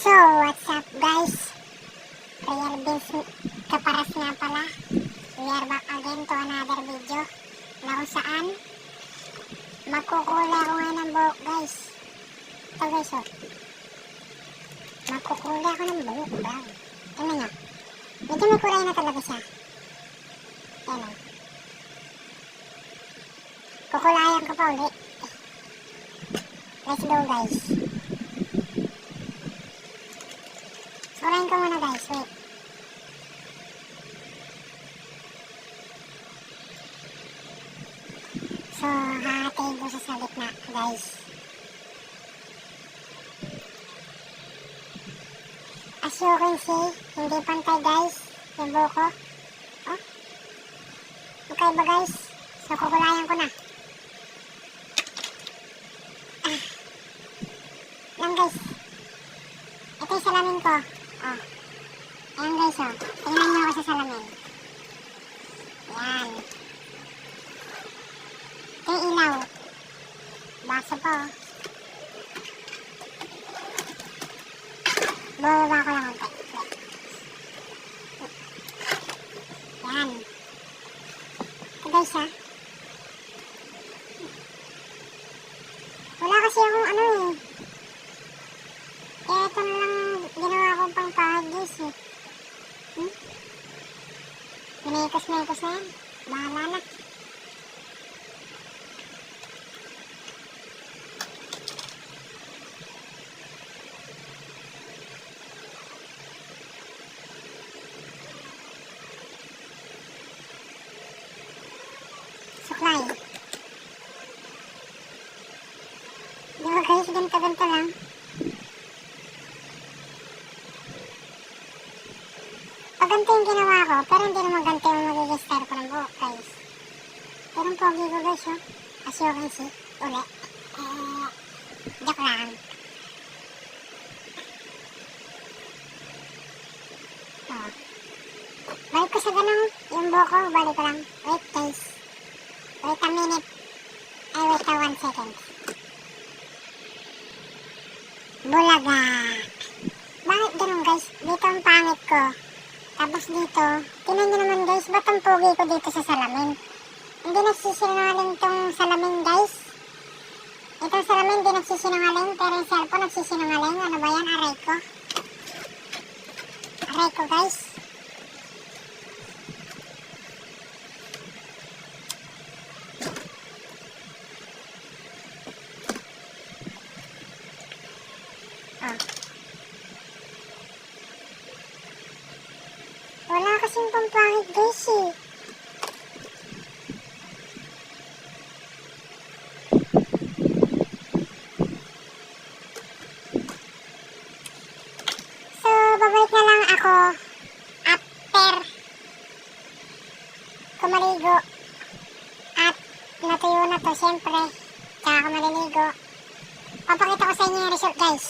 So, what's up guys? Real Beans Kaparas nga pala. We are back again to another video na kung saan magkukulay ako nga ng buhok guys. Ito guys oh. Magkukulay ako ng buhok brown. Tingnan nyo. Medyo may kulay na talaga siya. Yan oh. Kukulayan ko pa ulit. Let's go guys. Kulayin ko muna guys, wait. So, hahatiin ko sa gitna guys. As you can see, hindi pantay guys yung buhok ko. Oh. Okay ba guys? So, kukulayan ko na. Lang guys. Ito yung salamin ko. Oh. Ayan guys oh. Tingnan nyo ako sa salamin. Ayan. Ito yung ilaw. Baso po oh. Bababa ko lang konti. Ayan. Ito guys ha. Wala kasi akong ano eh. Kaya ito na lang ginawa kong pang pahag guys eh. Minikos-mikos na yan. Bahala na. Suklay. Di ba guys, ganito-ganito lang. Ganito yung ginawa ko, pero hindi naman ganito yung magiging style ko ng buhok guys. Pero ang pogi ko guys oh. As you can see, uli. Joke lang. Oh. Balik ko sa ganun, yung buhok ko, balik ko lang. Wait guys. Wait a minute. Ay wait a 1 second. Bulaga. Bakit ganun guys? Dito ang pangit ko. Tapos dito, tingnan nyo naman guys, ba't ang pogi ko dito sa salamin? Hindi nagsisinungaling tong salamin guys. Itong salamin hindi nagsisinungaling, pero yung cellphone nagsisinungaling. Ano ba yan? Aray ko. Aray ko guys. Oh. Wala kasing pampangit guys eh. So, babalik na lang ako after kumaligo at natuyo na to syempre. Tsaka ako maliligo. Papakita ko sa inyo yung result guys.